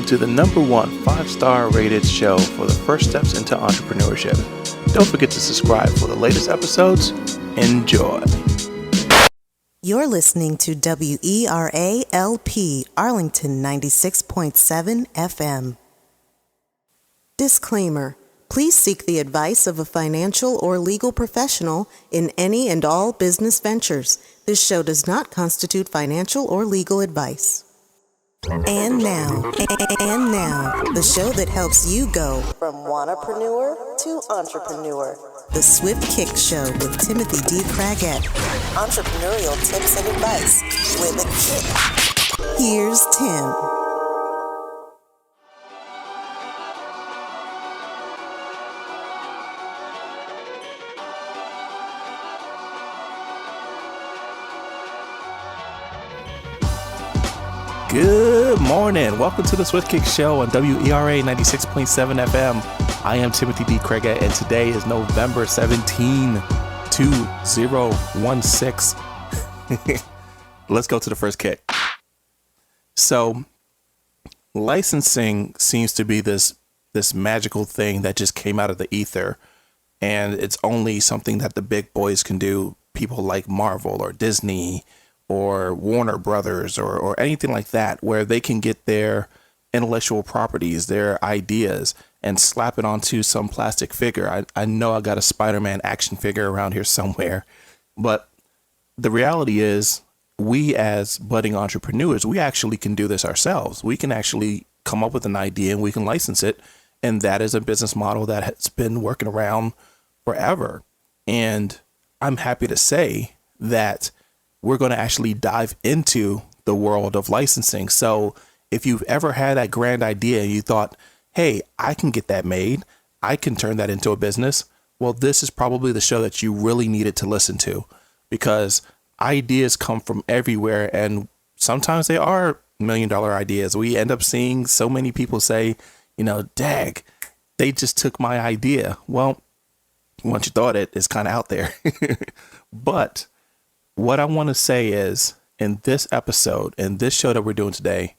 welcome to the #1 5-star rated show for the first steps into entrepreneurship. Don't forget to subscribe for the latest episodes. Enjoy. You're listening to WERALP Arlington 96.7 FM. Disclaimer. Please seek the advice of a financial or legal professional in any and all business ventures. This show does not constitute financial or legal advice. And now, the show that helps you go from wannapreneur to entrepreneur. The Swift Kick Show with Timothy D. Craggett. Entrepreneurial tips and advice with a kick. Here's Tim. Good morning. Welcome to the Swift Kick Show on WERA 96.7 FM. I am Timothy D. Craigett, and today is November 17, 2016. Let's go to the first kick. So, licensing seems to be this magical thing that just came out of the ether, and it's only something that the big boys can do. People like Marvel or Disney or Warner Brothers or anything like that, where they can get their intellectual properties, their ideas, and slap it onto some plastic figure. I know I got a Spider-Man action figure around here somewhere, but the reality is we as budding entrepreneurs, we actually can do this ourselves. We can actually come up with an idea and we can license it. And that is a business model that has been working around forever. And I'm happy to say that we're going to actually dive into the world of licensing. So if you've ever had that grand idea and you thought, hey, I can get that made, I can turn that into a business. Well, this is probably the show that you really needed to listen to, because ideas come from everywhere. And sometimes they are $1 million ideas. We end up seeing so many people say, dag, they just took my idea. Well, once you thought it's kind of out there. But what I want to say is, in this episode, in this show that we're doing today,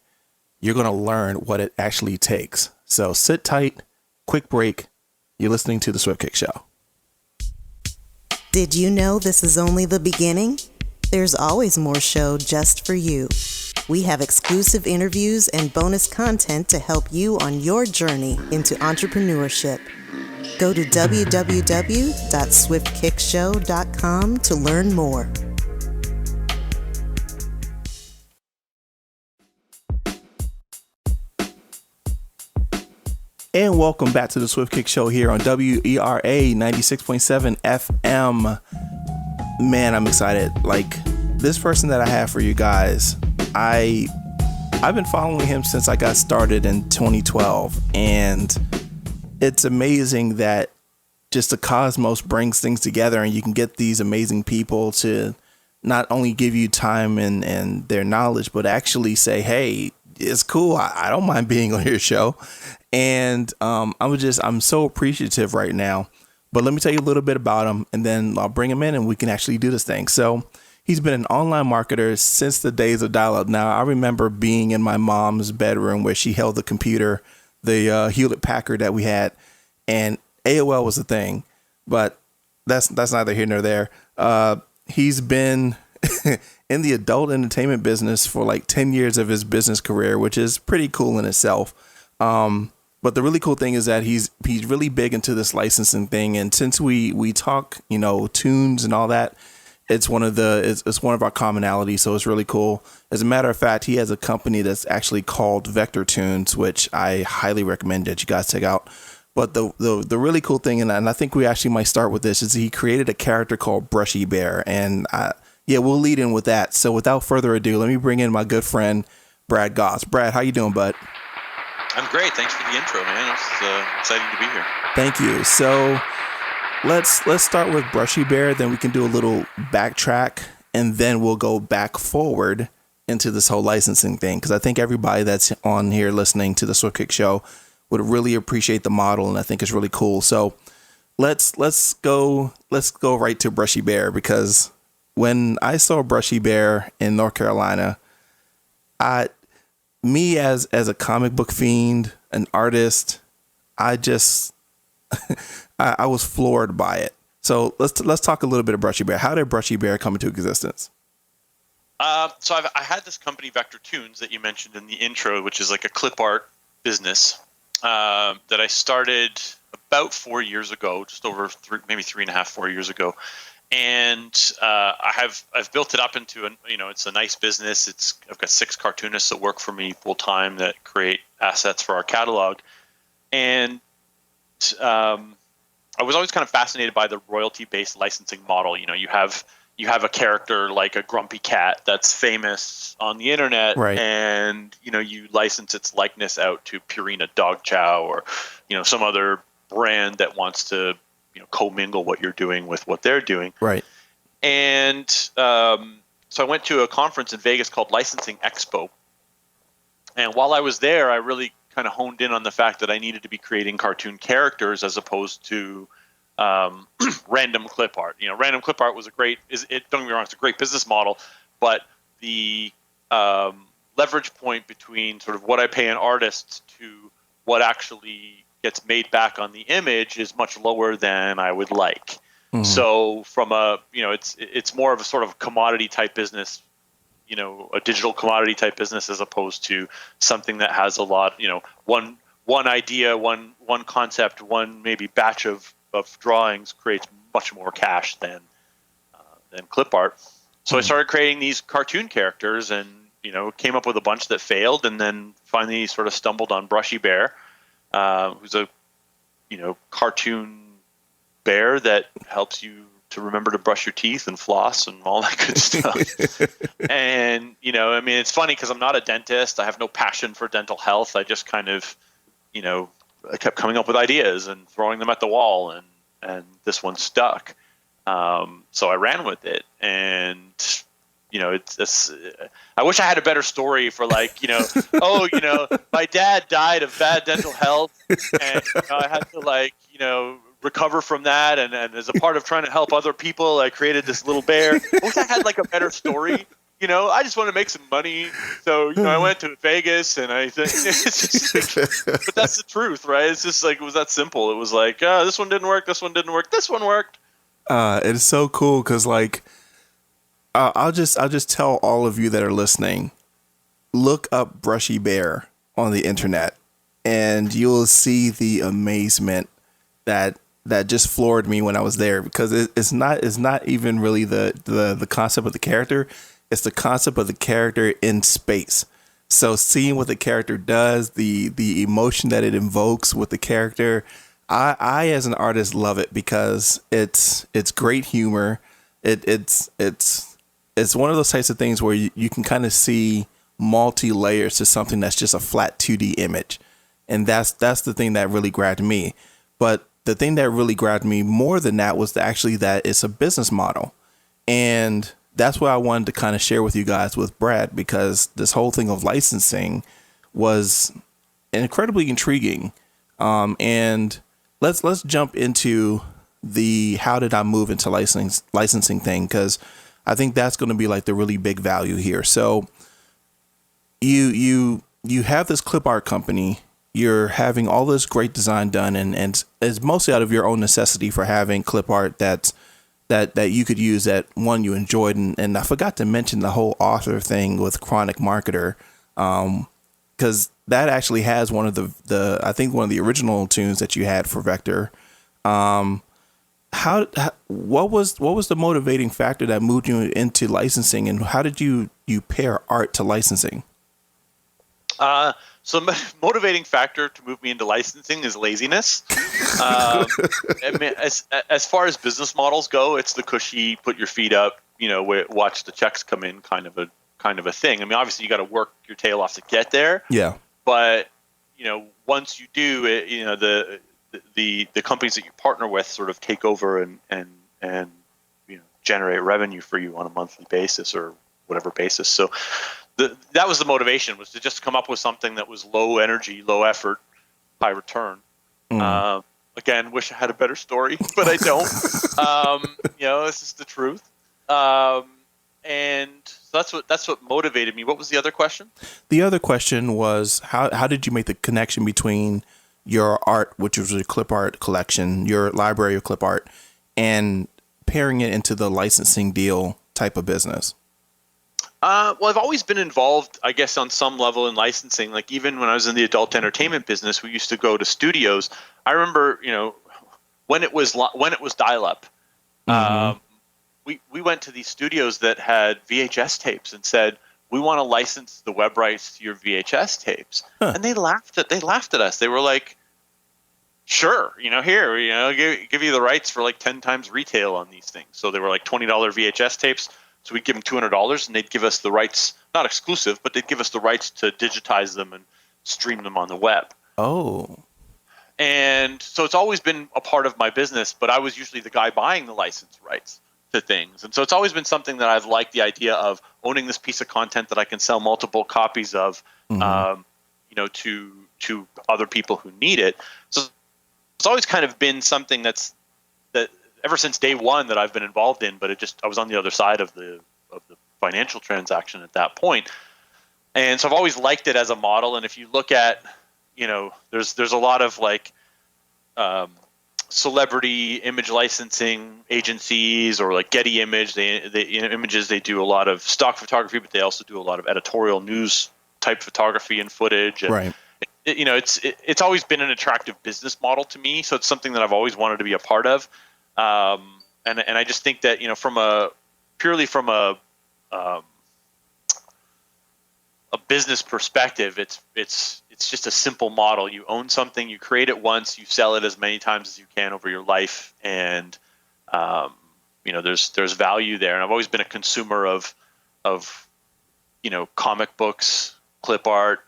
you're going to learn what it actually takes. So sit tight, quick break. You're listening to The Swift Kick Show. Did you know this is only the beginning? There's always more show just for you. We have exclusive interviews and bonus content to help you on your journey into entrepreneurship. Go to www.swiftkickshow.com to learn more. And welcome back to the Swift Kick Show here on WERA 96.7 FM. Man, I'm excited. Like, this person that I have for you guys, I've been following him since I got started in 2012. And it's amazing that just the cosmos brings things together and you can get these amazing people to not only give you time and their knowledge, but actually say, hey, it's cool. I don't mind being on your show. And I'm so appreciative right now. But let me tell you a little bit about him, and then I'll bring him in and we can actually do this thing. So he's been an online marketer since the days of dial-up. Now, I remember being in my mom's bedroom where she held the computer, the Hewlett Packard that we had, and AOL was the thing. But that's neither here nor there. He's been in the adult entertainment business for like 10 years of his business career, which is pretty cool in itself. But the really cool thing is that he's really big into this licensing thing. And since we talk, tunes and all that, it's one of our commonalities. So it's really cool. As a matter of fact, he has a company that's actually called Vector Tunes, which I highly recommend that you guys check out. But the really cool thing, and I think we actually might start with this, is he created a character called Brushy Bear. And we'll lead in with that. So without further ado, let me bring in my good friend, Brad Goss. Brad, how you doing, bud? I'm great. Thanks for the intro, man. It's exciting to be here. Thank you. So let's start with Brushy Bear, then we can do a little backtrack, and then we'll go back forward into this whole licensing thing, because I think everybody that's on here listening to the Swift Kick Show would really appreciate the model, and I think it's really cool. So let's go right to Brushy Bear, because when I saw Brushy Bear in North Carolina, me as a comic book fiend, an artist, I just I was floored by it. So let's talk a little bit of Brushy Bear. How did Brushy Bear come into existence? So I had this company, Vector Tunes, that you mentioned in the intro, which is like a clip art business that I started about 4 years ago, just over maybe 3.5, 4 years ago. And I've built it up into it's a nice business. I've got 6 cartoonists that work for me full time that create assets for our catalog. And I was always kind of fascinated by the royalty-based licensing model. You have a character like a grumpy cat that's famous on the internet, right, and you license its likeness out to Purina Dog Chow or some other brand that wants to commingle what you're doing with what they're doing. right. And so I went to a conference in Vegas called Licensing Expo, and while I was there, I really kind of honed in on the fact that I needed to be creating cartoon characters as opposed to random clip art. Random clip art was don't get me wrong, it's a great business model, but the leverage point between sort of what I pay an artist to what actually gets made back on the image is much lower than I would like. Mm-hmm. So from it's more of a sort of commodity type business, a digital commodity type business, as opposed to something that has a lot, one idea, one concept, one maybe batch of drawings creates much more cash than clip art. So I started creating these cartoon characters, and came up with a bunch that failed, and then finally sort of stumbled on Brushy Bear, who's a cartoon bear that helps you to remember to brush your teeth and floss and all that good stuff. And it's funny because I'm not a dentist. I have no passion for dental health. I just kind of I kept coming up with ideas and throwing them at the wall, and this one stuck. So I ran with it, and I wish I had a better story for my dad died of bad dental health, and I had to recover from that, and as a part of trying to help other people, I created this little bear. I wish I had a better story. I just want to make some money. So, I went to Vegas, and I think but that's the truth, right? It's just it was that simple. It was this one didn't work. This one didn't work. This one worked. It's so cool. 'Cause I'll just tell all of you that are listening, look up Brushy Bear on the internet, and you'll see the amazement that just floored me when I was there, because it's not even really the concept of the character. It's the concept of the character in space. So seeing what the character does, the emotion that it invokes with the character, I as an artist love it because it's great humor. It's one of those types of things where you can kind of see multi-layers to something that's just a flat 2D image. And that's the thing that really grabbed me. But the thing that really grabbed me more than that was actually that it's a business model. And that's what I wanted to kind of share with you guys with Brad, because this whole thing of licensing was incredibly intriguing. And let's jump into the how did I move into licensing thing, because I think that's going to be the really big value here. So you have this clip art company. You're having all this great design done, and it's mostly out of your own necessity for having clip art that you could use, that one you enjoyed. And I forgot to mention the whole author thing with Chronic Marketer, because that actually has one of the I think one of the original tunes that you had for Vector. What was the motivating factor that moved you into licensing, and how did you pair art to licensing? So motivating factor to move me into licensing is laziness. I mean, as far as business models go, it's the cushy, put your feet up, watch the checks come in kind of a thing. I mean, obviously you got to work your tail off to get there. Yeah. But once you do it, the companies that you partner with sort of take over and generate revenue for you on a monthly basis or whatever basis. So that was the motivation, was to just come up with something that was low energy, low effort, high return. Again, wish I had a better story, but I don't. This is the truth. and so that's what motivated me. What was the other question? The other question was how did you make the connection between your art, which was your clip art collection, your library of clip art, and pairing it into the licensing deal type of business? Well, I've always been involved, I guess, on some level in licensing. Like even when I was in the adult entertainment business, we used to go to studios. I remember, when it was dial-up, we went to these studios that had VHS tapes and said, "We want to license the web rights to your VHS tapes," and they laughed at us. They were like, "Sure, here, give you the rights for like 10 times retail on these things." So they were like $20 VHS tapes. So we'd give them $200, and they'd give us the rights, not exclusive, but they'd give us the rights to digitize them and stream them on the web. Oh. And so it's always been a part of my business, but I was usually the guy buying the license rights to things. And so it's always been something that I've liked, the idea of owning this piece of content that I can sell multiple copies of, to other people who need it. So it's always kind of been something that ever since day one that I've been involved in, but I was on the other side of the financial transaction at that point. And so I've always liked it as a model. And if you look at, there's a lot of like celebrity image licensing agencies or like Getty Image, they do a lot of stock photography, but they also do a lot of editorial news type photography and footage. And right. It's always been an attractive business model to me. So it's something that I've always wanted to be a part of. And I just think that, from a business perspective, it's just a simple model. You own something, you create it once, you sell it as many times as you can over your life. And, there's value there. And I've always been a consumer of comic books, clip art,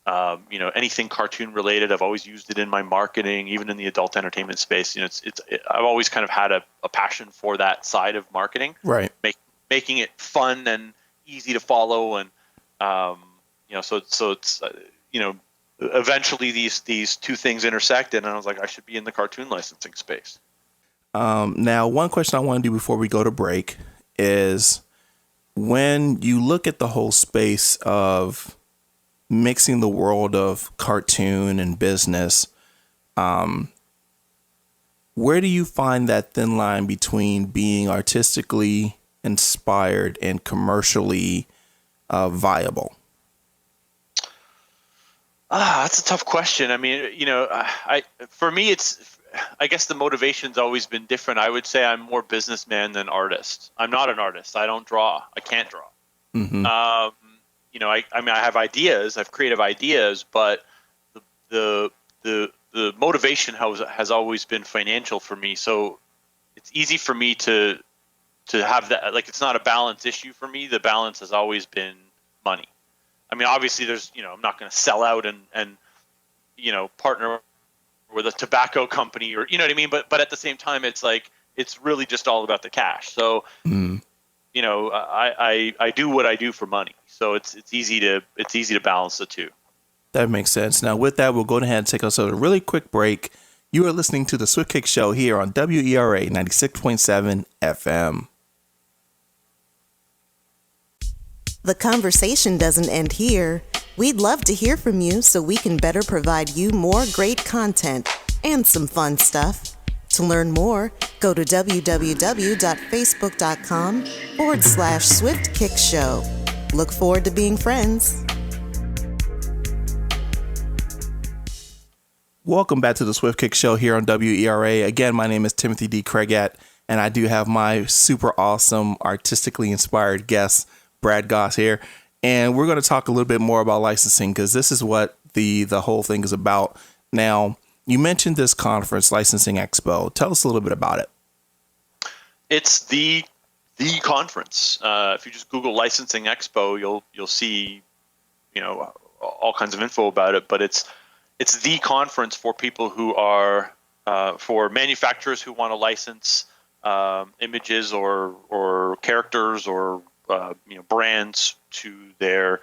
anything cartoon related. I've always used it in my marketing, even in the adult entertainment space. I've always kind of had a passion for that side of marketing, right? Making it fun and easy to follow, and so it's eventually these two things intersected, and I was like, I should be in the cartoon licensing space. Now, one question I want to do before we go to break is, when you look at the whole space of mixing the world of cartoon and business, where do you find that thin line between being artistically inspired and commercially viable? That's a tough question. I mean, for me, I guess the motivation's always been different. I would say I'm more businessman than artist. I'm not an artist. I don't draw. I can't draw. Mm-hmm. I have ideas, I have creative ideas, but the motivation has always been financial for me. So it's easy for me to have that. Like, it's not a balance issue for me. The balance has always been money. I mean, obviously there's, I'm not going to sell out and partner with a tobacco company or, you know what I mean? But at the same time, it's like, it's really just all about the cash. So, I do what I do for money. So it's easy to balance the two. That makes sense. Now, with that, we'll go ahead and take us a really quick break. You are listening to the Swift Kick Show here on WERA 96.7 FM. The conversation doesn't end here. We'd love to hear from you so we can better provide you more great content and some fun stuff. To learn more, go to www.facebook.com/Swift Kick Show. Look forward to being friends. Welcome back to the Swift Kick Show here on WERA. Again, my name is Timothy D. Craigat, and I do have my super awesome, artistically inspired guest, Brad Goss, here. And we're going to talk a little bit more about licensing, because this is what the whole thing is about. Now, you mentioned this conference, Licensing Expo. Tell us a little bit about it. It's the conference. If you just Google Licensing Expo, you'll see, all kinds of info about it. But it's the conference for people who are for manufacturers who want to license images or characters or brands to their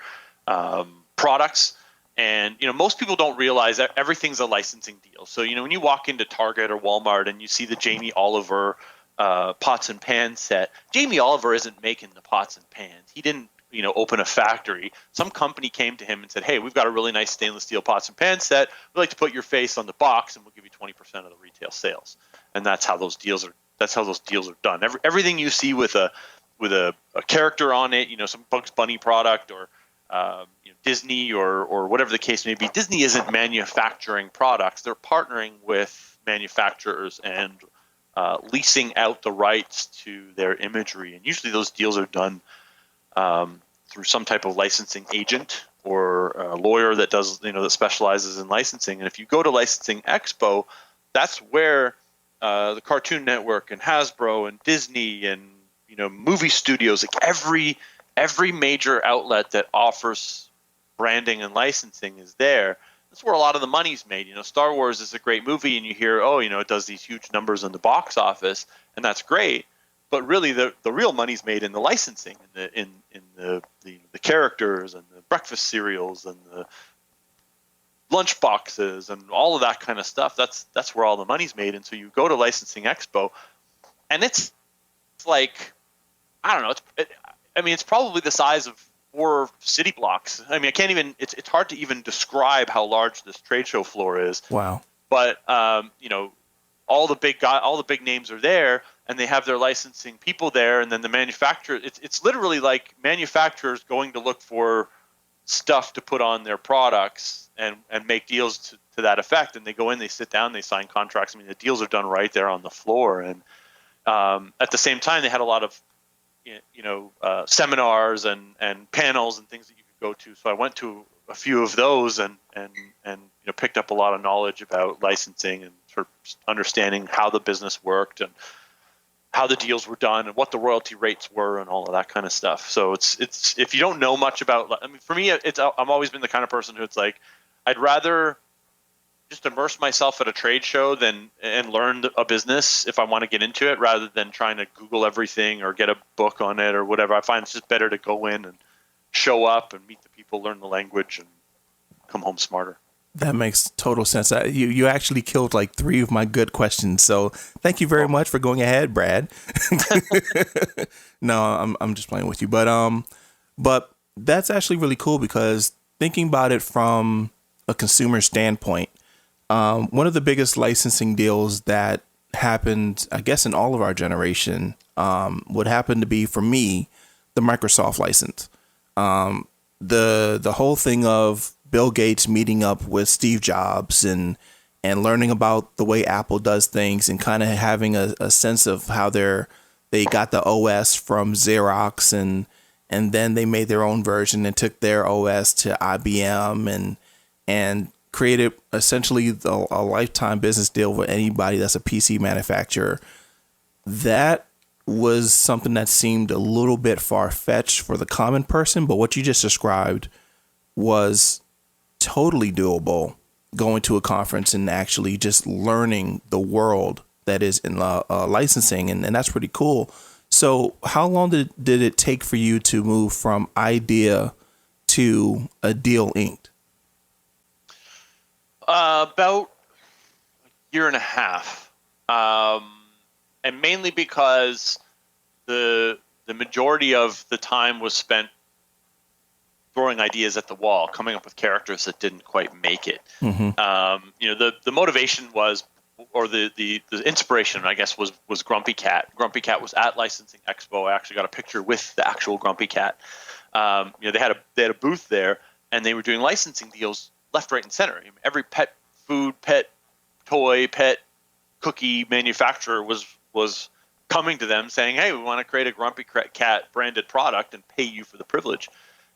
products. And most people don't realize that everything's a licensing deal. So when you walk into Target or Walmart and you see the Jamie Oliver pots and pans set. Jamie Oliver isn't making the pots and pans. He didn't, open a factory. Some company came to him and said, "Hey, we've got a really nice stainless steel pots and pans set. We'd like to put your face on the box, and we'll give you 20% of the retail sales." And that's how those deals are. That's how those deals are done. Everything you see with a character on it, some Bugs Bunny product or Disney or whatever the case may be. Disney isn't manufacturing products; they're partnering with manufacturers and leasing out the rights to their imagery. And usually, those deals are done through some type of licensing agent or a lawyer that does, that specializes in licensing. And if you go to Licensing Expo, that's where the Cartoon Network and Hasbro and Disney and movie studios, like every major outlet that offers branding and licensing is there. That's where a lot of the money's made. Star Wars is a great movie, and you hear, it does these huge numbers in the box office, and that's great. But really, the real money's made in the licensing, in the characters and the breakfast cereals and the lunch boxes and all of that kind of stuff. That's where all the money's made. And so you go to Licensing Expo, and it's like, I don't know. It's probably the size of 4 city blocks. I can't even. It's hard to even describe how large this trade show floor is. Wow. But all the big names are there, and they have their licensing people there, and then the manufacturer. It's literally like manufacturers going to look for stuff to put on their products and make deals to that effect. And they go in, they sit down, they sign contracts. The deals are done right there on the floor. And at the same time, they had a lot of seminars and panels and things that you could go to. So I went to a few of those and picked up a lot of knowledge about licensing and sort of understanding how the business worked and how the deals were done and what the royalty rates were and all of that kind of stuff. So it's if you don't know much about, for me, I've always been the kind of person who it's like, I'd rather just immerse myself at a trade show and learn a business if I want to get into it, rather than trying to Google everything or get a book on it or whatever. I find it's just better to go in and show up and meet the people, learn the language, and come home smarter. That makes total sense. You actually killed like 3 of my good questions. So thank you very much for going ahead, Brad. No, I'm just playing with you. But that's actually really cool, because thinking about it from a consumer standpoint, one of the biggest licensing deals that happened, I guess, in all of our generation, would happen to be, for me, the Microsoft license. The whole thing of Bill Gates meeting up with Steve Jobs and learning about the way Apple does things, and kind of having a sense of how they got the OS from Xerox, and then they made their own version and took their OS to IBM and created essentially a lifetime business deal with anybody that's a PC manufacturer. That was something that seemed a little bit far-fetched for the common person, but what you just described was totally doable, going to a conference and actually just learning the world that is in licensing, and that's pretty cool. So how long did it take for you to move from idea to a deal inked? About a year and a half, and mainly because the majority of the time was spent throwing ideas at the wall, coming up with characters that didn't quite make it. Mm-hmm. The motivation was, or the inspiration, I guess, was Grumpy Cat. Grumpy Cat was at Licensing Expo. I actually got a picture with the actual Grumpy Cat. They had a booth there, and they were doing licensing deals left, right, and center. Every pet food, pet toy, pet cookie manufacturer was coming to them saying, "Hey, we want to create a Grumpy Cat branded product and pay you for the privilege."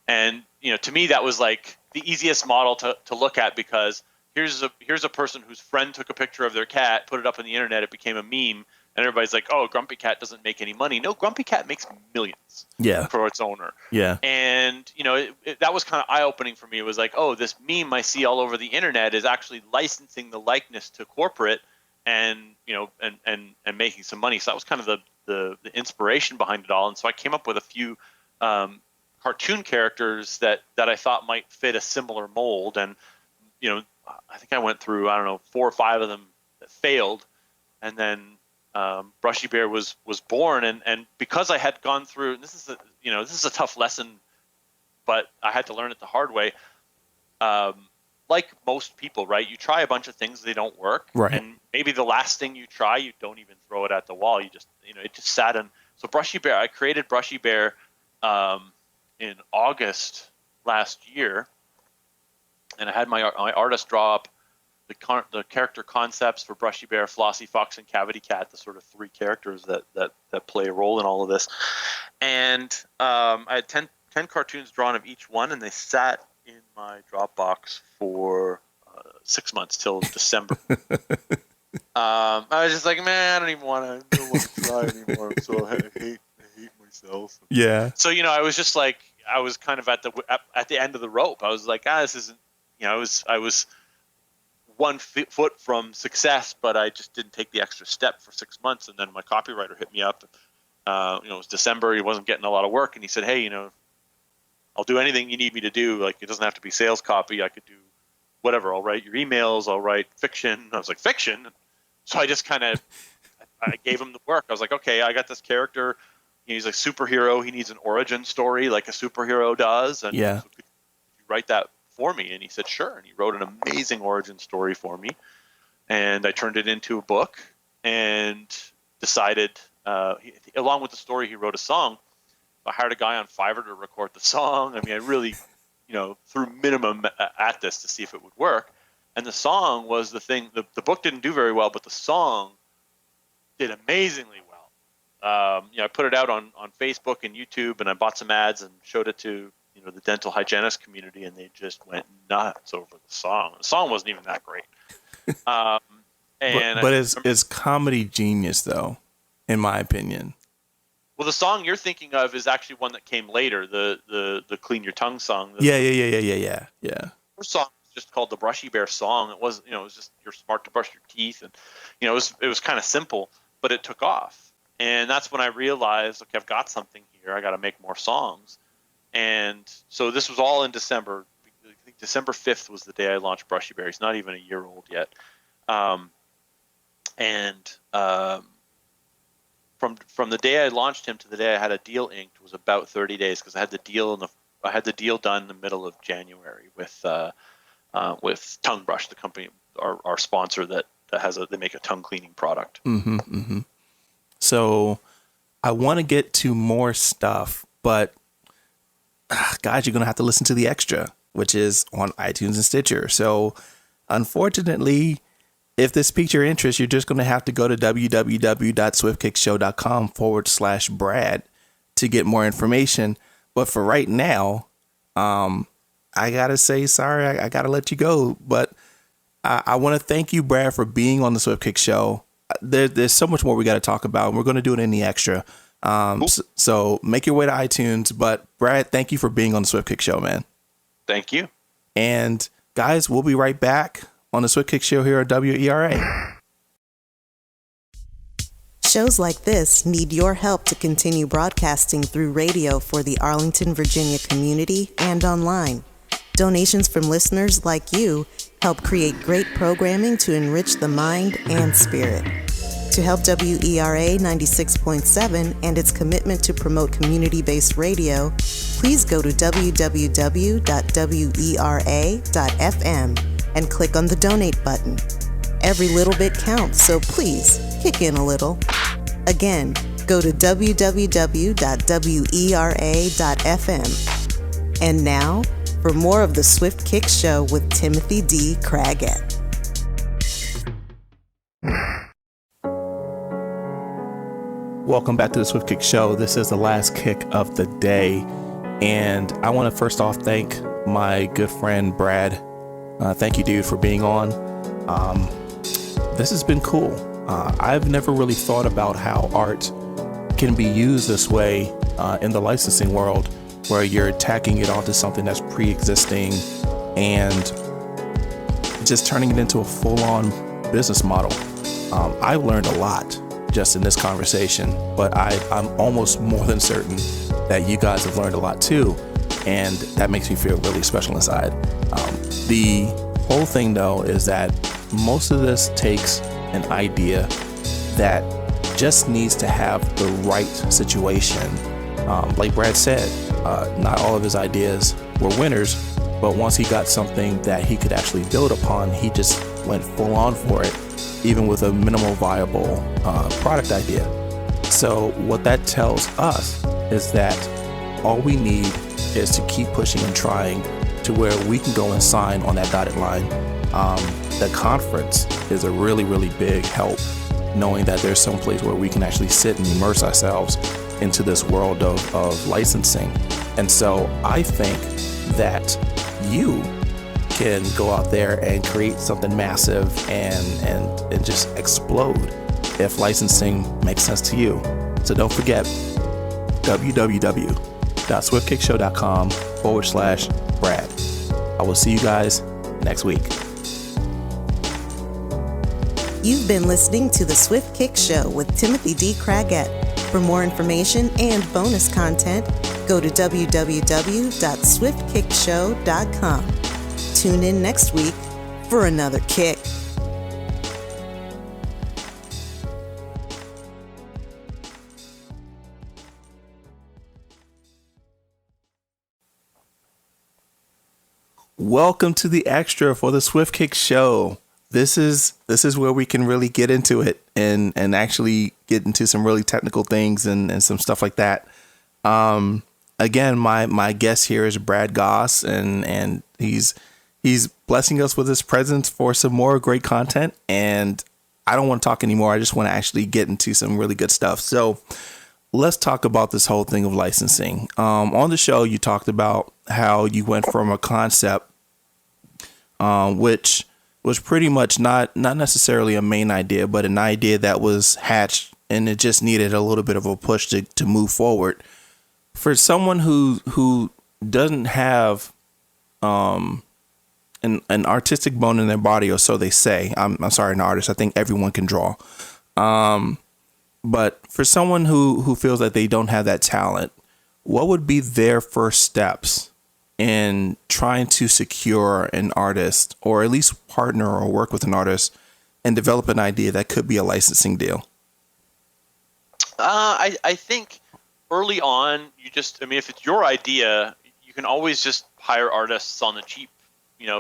And to me, that was like the easiest model to look at, because here's a person whose friend took a picture of their cat, put it up on the internet, it became a meme, and everybody's like, "Oh, Grumpy Cat doesn't make any money." No, Grumpy Cat makes millions. Yeah. For its owner. Yeah. And that was kind of eye opening for me. It was like, oh, this meme I see all over the internet is actually licensing the likeness to corporate, and and making some money. So that was kind of the inspiration behind it all. And so I came up with a few cartoon characters that I thought might fit a similar mold. And I think I went through, I don't know, 4 or 5 of them that failed, and then Brushy Bear was born. And because I had gone through, and this is a tough lesson, but I had to learn it the hard way. Like most people, right? You try a bunch of things, they don't work. Right. And maybe the last thing you try, you don't even throw it at the wall. You just, it just sat in. So Brushy Bear, I created Brushy Bear in August last year. And I had my artist draw up the character concepts for Brushy Bear, Flossie Fox, and Cavity Cat, the sort of three characters that play a role in all of this. And I had 10 cartoons drawn of each one, and they sat in my Dropbox for 6 months till December. I was just like, man, I don't even want to try anymore. So I hate myself. Yeah. So I was just like, I was kind of at the end of the rope. I was like, this isn't. I was 1 foot from success, but I just didn't take the extra step for 6 months. And then my copywriter hit me up. It was December. He wasn't getting a lot of work, and he said, hey, I'll do anything you need me to do. Like, it doesn't have to be sales copy. I could do whatever. I'll write your emails. I'll write fiction. I was like, fiction? So I just kind of, I gave him the work. I was like, okay, I got this character. He's a superhero. He needs an origin story like a superhero does. And yeah. So could you write that for me? And he said, sure. And he wrote an amazing origin story for me. And I turned it into a book and decided, along with the story, he wrote a song. I hired a guy on Fiverr to record the song. I mean, I really, threw minimum at this to see if it would work. And the song was the thing. The book didn't do very well, but the song did amazingly well. I put it out on Facebook and YouTube, and I bought some ads and showed it to the dental hygienist community, and they just went nuts over the song. The song wasn't even that great. But it's comedy genius, though, in my opinion. Well, the song you're thinking of is actually one that came later, the Clean Your Tongue song. Yeah. The first song was just called the Brushy Bear song. It was, it was just you're smart to brush your teeth, and it was kind of simple, but it took off. And that's when I realized, okay, I've got something here. I got to make more songs. And so this was all in December. I think December 5th was the day I launched Brushy Bear. He's not even a year old yet. From the day I launched him to the day I had a deal inked was about 30 days, because I had the deal done in the middle of January with Tongue Brush, the company, our sponsor that they make a tongue cleaning product. Mm-hmm, mm-hmm. So I want to get to more stuff, but guys, you're going to have to listen to the extra, which is on iTunes and Stitcher. So unfortunately, if this piques your interest, you're just going to have to go to www.swiftkickshow.com/Brad to get more information. But for right now, I got to say, sorry, I got to let you go. But I want to thank you, Brad, for being on the Swift Kick Show. There's so much more we got to talk about, and we're going to do it in the extra. Cool. So make your way to iTunes. But Brad, thank you for being on the Swift Kick Show, man. Thank you. And guys, we'll be right back on the Swift Kick Show here at WERA. Shows like this need your help to continue broadcasting through radio for the Arlington, Virginia community and online. Donations from listeners like you help create great programming to enrich the mind and spirit. To help WERA 96.7 and its commitment to promote community-based radio, please go to www.wera.fm and click on the donate button. Every little bit counts, so please kick in a little. Again, go to www.wera.fm. And now, for more of the Swift Kick Show with Timothy D. Craggett. Welcome back to the Swift Kick Show. This is the last kick of the day. And I want to first off thank my good friend, Brad. Thank you, dude, for being on. This has been cool. I've never really thought about how art can be used this way in the licensing world, where you're tacking it onto something that's pre-existing and just turning it into a full-on business model. I learned a lot just in this conversation, but I'm almost more than certain that you guys have learned a lot too, and that makes me feel really special inside. The whole thing, though, is that most of this takes an idea that just needs to have the right situation. Like Brad said, not all of his ideas were winners, but once he got something that he could actually build upon, he just went full on for it, even with a minimal viable product idea. So what that tells us is that all we need is to keep pushing and trying to where we can go and sign on that dotted line. The conference is a really, really big help, knowing that there's some place where we can actually sit and immerse ourselves into this world of licensing. And so I think that you can go out there and create something massive and just explode if licensing makes sense to you. So don't forget www.swiftkickshow.com/Brad. I will see you guys next week. You've been listening to The Swift Kick Show with Timothy D. Craggett. For more information and bonus content, go to www.swiftkickshow.com. Tune in next week for another kick. Welcome to the extra for the Swift Kick Show. This is where we can really get into it and actually get into some really technical things and some stuff like that. Again, my guest here is Brad Goss, and he's blessing us with his presence for some more great content. And I don't want to talk anymore. I just want to actually get into some really good stuff. So let's talk about this whole thing of licensing. On the show, you talked about how you went from a concept, which was pretty much not necessarily a main idea, but an idea that was hatched and it just needed a little bit of a push to move forward. For someone who doesn't have an artistic bone in their body, or so they say. I'm sorry, an artist. I think everyone can draw. But for someone who feels that they don't have that talent, what would be their first steps in trying to secure an artist, or at least partner or work with an artist and develop an idea that could be a licensing deal? I think early on, if it's your idea, you can always just hire artists on the cheap,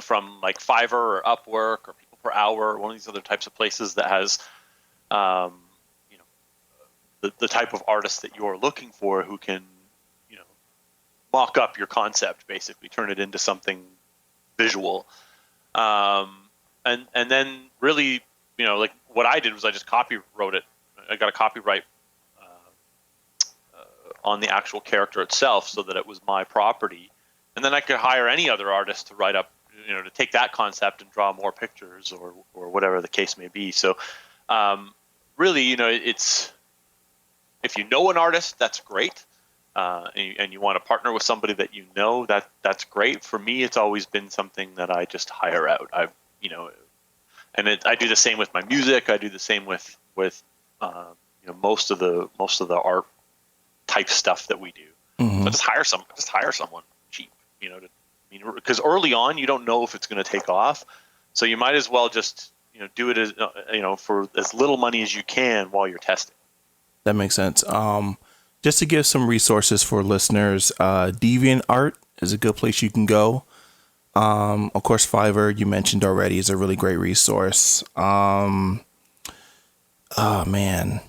from like Fiverr or Upwork or People Per Hour, or one of these other types of places that has, the type of artist that you're looking for, who can, mock up your concept, basically turn it into something visual. And then really, like what I did was I just copywrote it. I got a copyright on the actual character itself so that it was my property. And then I could hire any other artist to write up, to take that concept and draw more pictures or whatever the case may be. So really, it's, if you know an artist, that's great. And you want to partner with somebody that that's great. For me, it's always been something that I just hire out. I do the same with my music. I do the same with most of the art type stuff that we do. Mm-hmm. So just hire someone cheap, because early on you don't know if it's going to take off. So you might as well just do it as for as little money as you can while you're testing. That makes sense. Just to give some resources for listeners, DeviantArt is a good place you can go. Of course, Fiverr, you mentioned already, is a really great resource. Oh, man.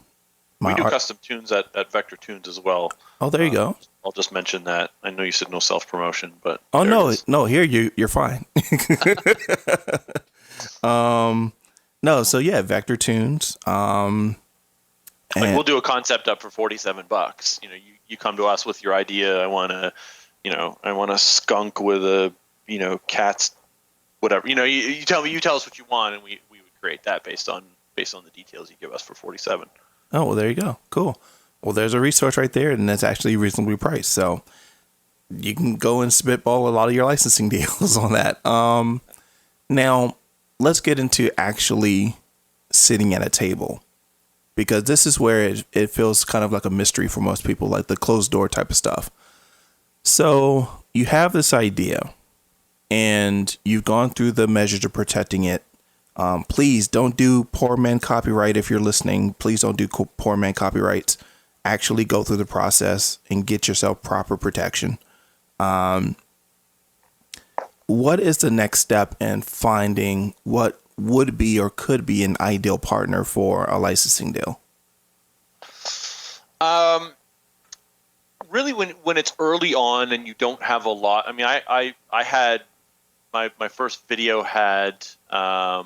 We do custom tunes at Vector Tunes as well. Oh, there you go. I'll just mention that. I know you said no self-promotion, but... Oh, no, here you're fine. No, so yeah, Vector Tunes. We'll do a concept up for $47. You come to us with your idea. I want a skunk with a, cats, whatever. You tell us what you want, and we would create that based on the details you give us for $47. Oh, well, there you go. Cool. Well, there's a resource right there, and that's actually reasonably priced. So you can go and spitball a lot of your licensing deals on that. Now let's get into actually sitting at a table, because this is where it feels kind of like a mystery for most people, like the closed door type of stuff. So you have this idea and you've gone through the measures of protecting it. Please don't do poor man copyright. If you're listening, please don't do poor man copyrights. Actually go through the process and get yourself proper protection. What is the next step in finding what would be or could be an ideal partner for a licensing deal? Really, when it's early on and you don't have a lot. I mean, I had my first video had about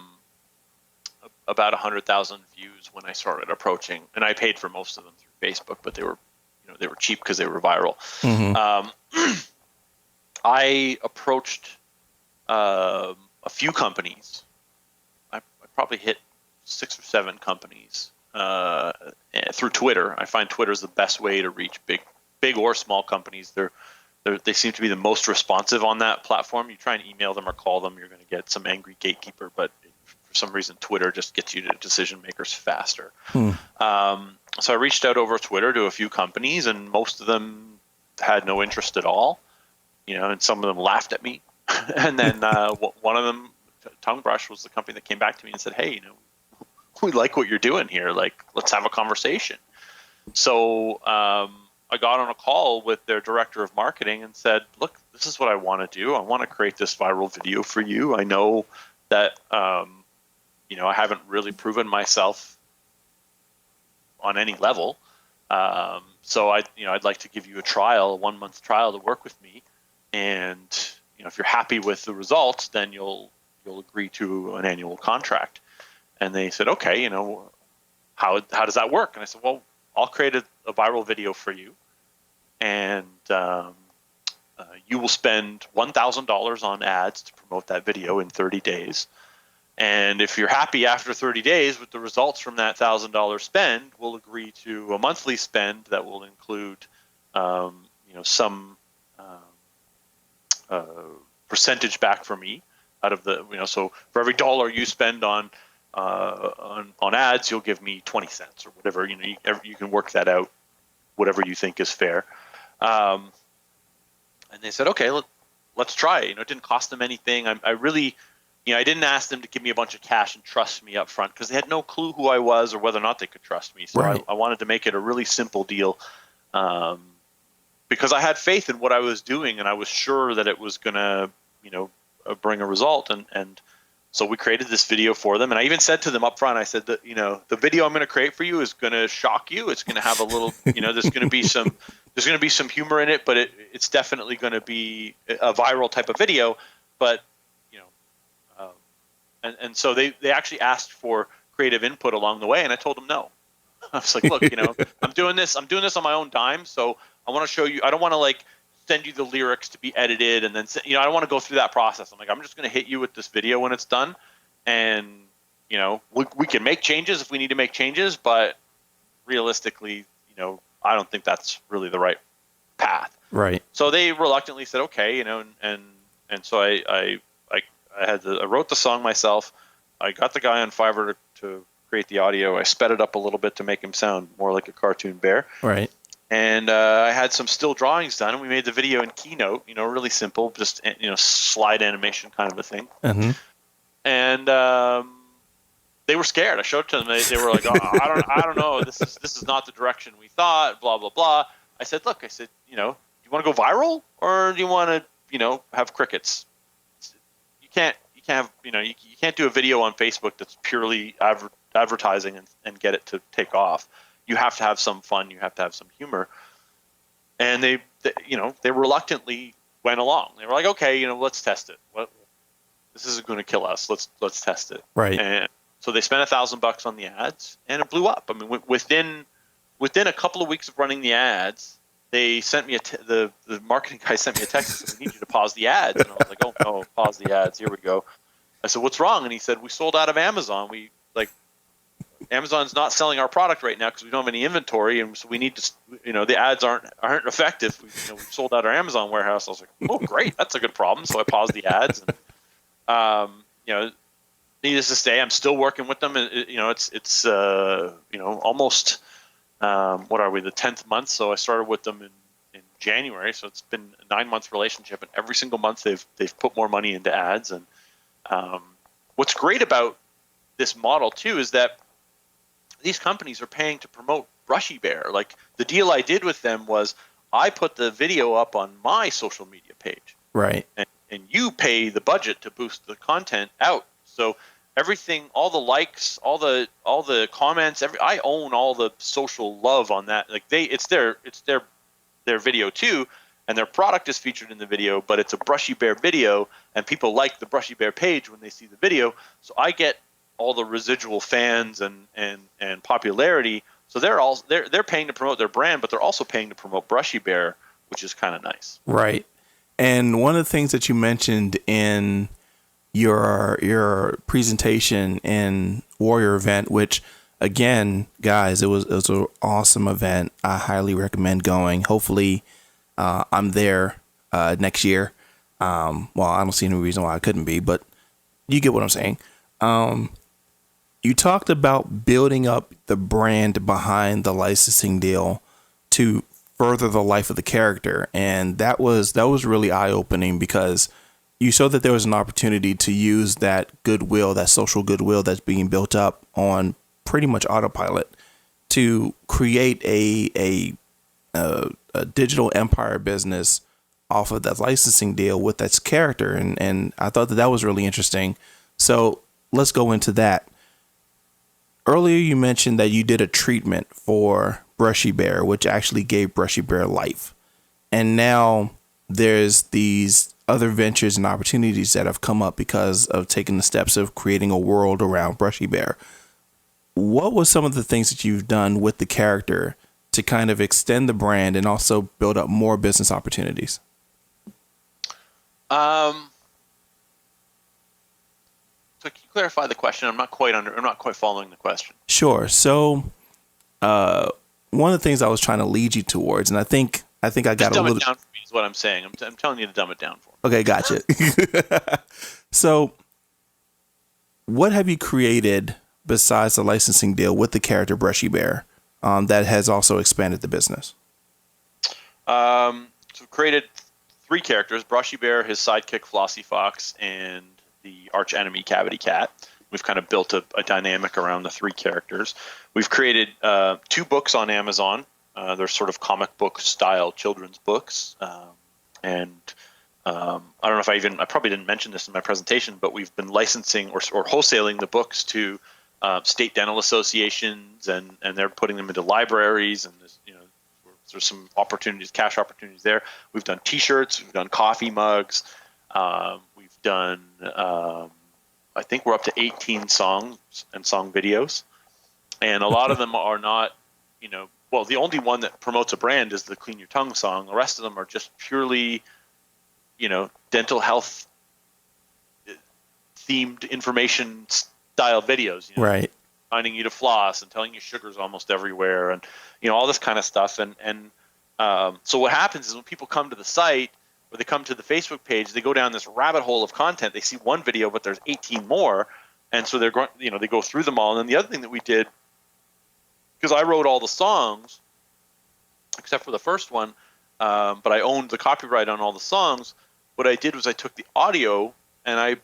100,000 views when I started approaching, and I paid for most of them through Facebook, but they were cheap because they were viral. I approached a few companies. I probably hit 6 or 7 companies through Twitter. I find Twitter is the best way to reach big or small companies. They seem to be the most responsive on that platform. You try and email them or call them, you're going to get some angry gatekeeper, but for some reason Twitter just gets you to decision makers faster. So I reached out over Twitter to a few companies, and most of them had no interest at all, and some of them laughed at me. And then one of them, Tongue Brush, was the company that came back to me and said, hey, we like what you're doing here. Like, let's have a conversation. So I got on a call with their director of marketing and said, look, this is what I want to do. I want to create this viral video for you. I know that, I haven't really proven myself on any level. So I'd like to give you a 1-month trial to work with me. And, if you're happy with the results, then you'll agree to an annual contract. And they said, okay, how does that work? And I said, well, I'll create a viral video for you, and you will spend $1,000 on ads to promote that video in 30 days. And if you're happy after 30 days with the results from that $1,000 spend, we'll agree to a monthly spend that will include, some percentage back for me out of the, so for every dollar you spend on ads, you'll give me 20 cents or whatever. You can work that out, whatever you think is fair. And they said, okay, let's try it. It didn't cost them anything. I really, I didn't ask them to give me a bunch of cash and trust me up front, because they had no clue who I was or whether or not they could trust me. So right. I wanted to make it a really simple deal, because I had faith in what I was doing, and I was sure that it was going to, bring a result. And so we created this video for them. And I even said to them up front, I said that, the video I'm going to create for you is going to shock you. It's going to have a little, there's going to be some humor in it, but it's definitely going to be a viral type of video. But, and so they actually asked for creative input along the way. And I told them no. I was like, look, I'm doing this on my own dime. So I want to show you, I don't want to send you the lyrics to be edited, and then I don't want to go through that process. I'm like, I'm just going to hit you with this video when it's done, and we can make changes if we need to make changes, but realistically, I don't think that's really the right path. Right. So they reluctantly said okay, and so I wrote the song myself. I got the guy on Fiverr to create the audio. I sped it up a little bit to make him sound more like a cartoon bear. Right. And I had some still drawings done, and we made the video in Keynote, really simple, just, slide animation kind of a thing. Mm-hmm. And they were scared. I showed it to them. They were like, oh, I don't know. This is not the direction we thought, blah, blah, blah. I said, look, do you want to go viral, or do you want to, have crickets? You can't do a video on Facebook that's purely advertising and get it to take off. You have to have some fun. You have to have some humor. And they reluctantly went along. They were like, okay, let's test it. This isn't going to kill us. Let's test it. Right. And so they spent $1,000 on the ads, and it blew up. I mean, within a couple of weeks of running the ads, they sent me the marketing guy sent me a text and said, we need you to pause the ads. And I was like, oh no, pause the ads. Here we go. I said, what's wrong? And he said, we sold out of Amazon. Amazon's not selling our product right now because we don't have any inventory, and so we need to, the ads aren't effective. We've sold out our Amazon warehouse. I was like, oh, great, that's a good problem. So I paused the ads, and needless to say, I'm still working with them. It's almost what are we, the 10th month? So I started with them in January, so it's been a 9-month relationship, and every single month they've put more money into ads. And what's great about this model too is that these companies are paying to promote Brushy Bear. Like the deal I did with them was I put the video up on my social media page. Right. And you pay the budget to boost the content out. So everything, all the likes, all the comments, I own all the social love on that. Like it's their video too, and their product is featured in the video, but it's a Brushy Bear video, and people like the Brushy Bear page when they see the video. So I get all the residual fans and popularity. So they're paying to promote their brand, but they're also paying to promote Brushy Bear, which is kind of nice. Right. And one of the things that you mentioned in your presentation in Warrior event, which again, guys, it was an awesome event. I highly recommend going. Hopefully, I'm there next year. Well, I don't see any reason why I couldn't be, but you get what I'm saying. You talked about building up the brand behind the licensing deal to further the life of the character, and that was really eye-opening because you saw that there was an opportunity to use that goodwill, that social goodwill that's being built up on pretty much autopilot to create a digital empire business off of that licensing deal with that character. And I thought that was really interesting. So let's go into that. Earlier, you mentioned that you did a treatment for Brushy Bear, which actually gave Brushy Bear life. And now there's these other ventures and opportunities that have come up because of taking the steps of creating a world around Brushy Bear. What was some of the things that you've done with the character to kind of extend the brand and also build up more business opportunities? So can you clarify the question? I'm not quite following the question. Sure. So, one of the things I was trying to lead you towards, and I think I got Just a dumb little. it down for me is what I'm saying. I'm telling you to dumb it down for me. Okay, gotcha. So, what have you created besides the licensing deal with the character Brushy Bear that has also expanded the business? So we've created 3 characters: Brushy Bear, his sidekick Flossy Fox, and the arch enemy Cavity Cat. We've kind of built a dynamic around the 3 characters. We've created 2 books on Amazon. They're sort of comic book style children's books. And I don't know if I probably didn't mention this in my presentation, but we've been licensing or wholesaling the books to state dental associations, and they're putting them into libraries, and there's some opportunities, cash opportunities there. We've done T-shirts, we've done coffee mugs, we've done I think we're up to 18 songs and song videos, and a lot of them are not, well, the only one that promotes a brand is the Clean Your Tongue song. The rest of them are just purely, dental health themed information style videos. Right. Reminding you to floss and telling you sugar's almost everywhere, and all this kind of stuff. And so what happens is when people come to the site or they come to the Facebook page, they go down this rabbit hole of content. They see one video, but there's 18 more, and so they're going, they go through them all. And then the other thing that we did, because I wrote all the songs except for the first one, but I owned the copyright on all the songs. What I did was I took the audio and I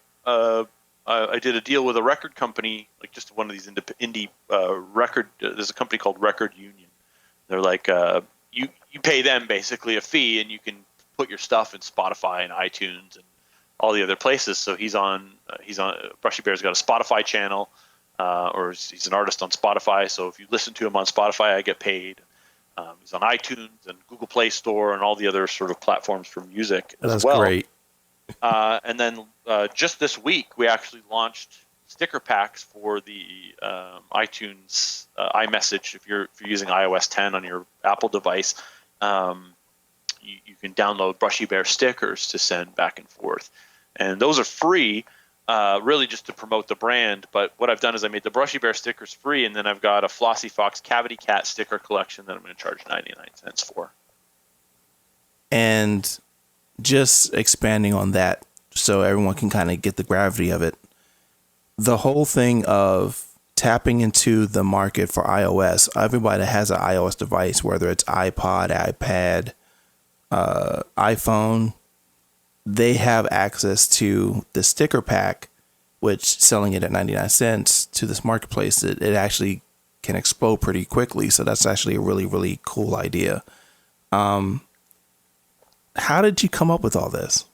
did a deal with a record company, like just one of these indie record. There's a company called Record Union. They're like you pay them basically a fee, and you can put your stuff in Spotify and iTunes and all the other places. So he's on Brushy Bear's got a Spotify channel, or he's an artist on Spotify. So if you listen to him on Spotify, I get paid. He's on iTunes and Google Play Store and all the other sort of platforms for music as well. That's great. And then just this week, we actually launched sticker packs for the iTunes iMessage. If you're using iOS 10 on your Apple device, you can download Brushy Bear stickers to send back and forth. And those are free, really just to promote the brand. But what I've done is I made the Brushy Bear stickers free, and then I've got a Flossy Fox Cavity Cat sticker collection that I'm going to charge 99 cents for. And just expanding on that so everyone can kind of get the gravity of it. The whole thing of tapping into the market for iOS, everybody that has an iOS device, whether it's iPod, iPad, iPhone, they have access to the sticker pack, which selling it at 99 cents to this marketplace, it actually can explode pretty quickly. So that's actually a really, really cool idea. How did you come up with all this?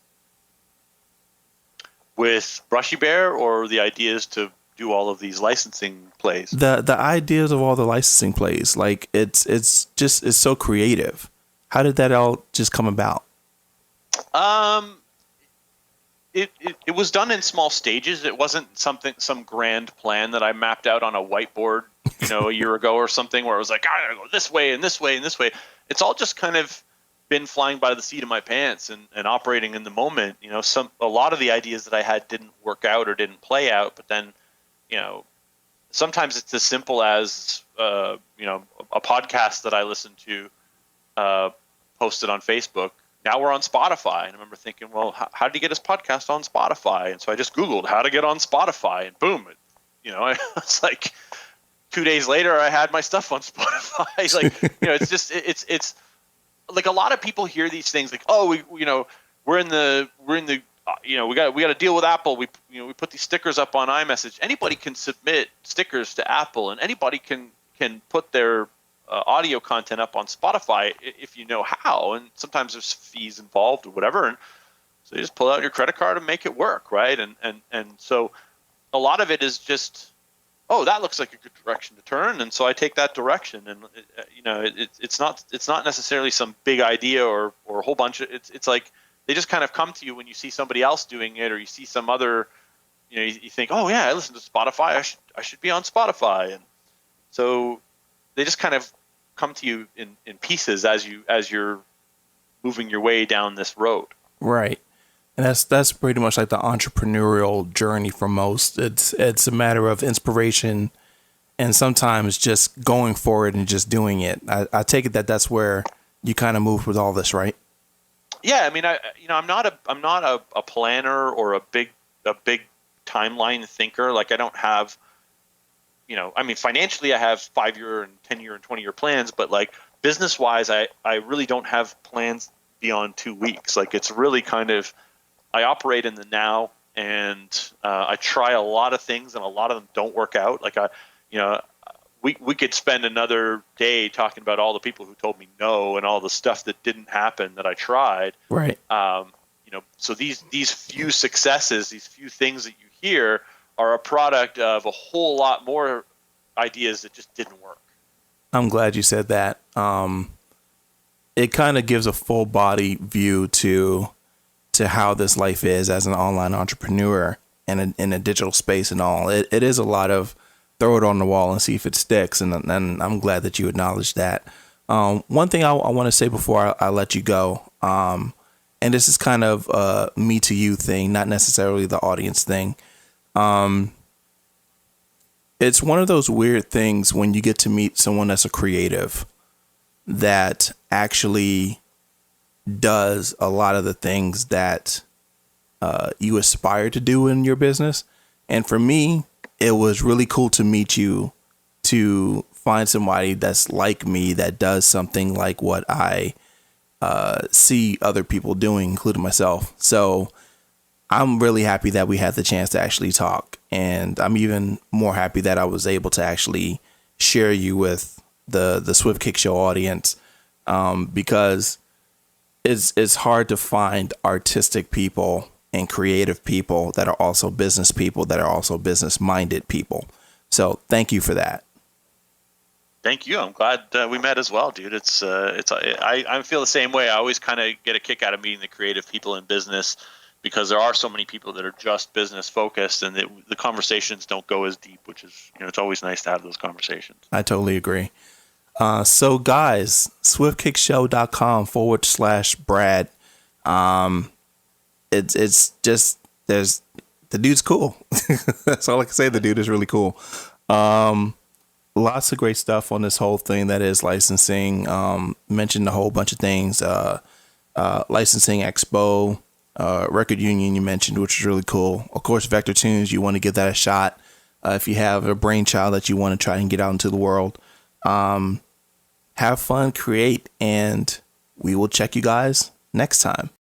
With Brushy Bear, or the ideas to do all of these licensing plays? The ideas of all the licensing plays, like it's so creative. How did that all just come about? It was done in small stages. It wasn't some grand plan that I mapped out on a whiteboard, a year ago or something, where it was like, I gotta go this way and this way and this way. It's all just kind of been flying by the seat of my pants and operating in the moment. A lot of the ideas that I had didn't work out or didn't play out, but then, sometimes it's as simple as, a podcast that I listened to, posted on Facebook. Now we're on Spotify. And I remember thinking, well, how did he get his podcast on Spotify? And so I just Googled how to get on Spotify, and boom, it's like 2 days later, I had my stuff on Spotify. It's like a lot of people hear these things like, oh, we're in the we got to deal with Apple. We put these stickers up on iMessage. Anybody can submit stickers to Apple, and anybody can put their audio content up on Spotify if you know how. And sometimes there's fees involved or whatever, and so you just pull out your credit card and make it work, right? And so a lot of it is just, oh, that looks like a good direction to turn, and so I take that direction. And it's not necessarily some big idea or a whole bunch of it's like they just kind of come to you when you see somebody else doing it, or you see some other, you think, oh yeah, I listen to Spotify, I should be on Spotify. And so they just kind of come to you in pieces as you're moving your way down this road. Right. And that's pretty much like the entrepreneurial journey for most. It's a matter of inspiration and sometimes just going for it and just doing it. I take it that's where you kind of move with all this, right? Yeah, I mean, I'm not a planner or a big timeline thinker. Like, I don't have, financially I have 5-year and 10-year and 20-year plans, but like business wise, I really don't have plans beyond 2 weeks. Like, it's really kind of, I operate in the now, and I try a lot of things, and a lot of them don't work out. Like, we could spend another day talking about all the people who told me no and all the stuff that didn't happen that I tried. Right. So these few successes, these few things that you hear, are a product of a whole lot more ideas that just didn't work. I'm glad you said that. It kind of gives a full body view to how this life is as an online entrepreneur and in a digital space and all. It is a lot of throw it on the wall and see if it sticks. And I'm glad that you acknowledged that. One thing I want to say before I let you go, and this is kind of a me to you thing, not necessarily the audience thing. It's one of those weird things when you get to meet someone that's a creative that actually does a lot of the things that you aspire to do in your business. And for me, it was really cool to meet you, to find somebody that's like me, that does something like what I see other people doing, including myself. So I'm really happy that we had the chance to actually talk. And I'm even more happy that I was able to actually share you with the Swift Kick Show audience, because it's hard to find artistic people and creative people that are also business people, that are also business minded people. So thank you for that. Thank you. I'm glad we met as well, dude. I feel the same way. I always kind of get a kick out of meeting the creative people in business, because there are so many people that are just business focused, and the conversations don't go as deep, which is, it's always nice to have those conversations. I totally agree. So guys, swiftkickshow.com/Brad. It's just, the dude's cool. That's all I can say. The dude is really cool. Lots of great stuff on this whole thing that is licensing. Mentioned a whole bunch of things. Licensing Expo, Record Union you mentioned, which is really cool. Of course, Vector Tunes, you want to give that a shot. If you have a brainchild that you want to try and get out into the world, have fun, create, and we will check you guys next time.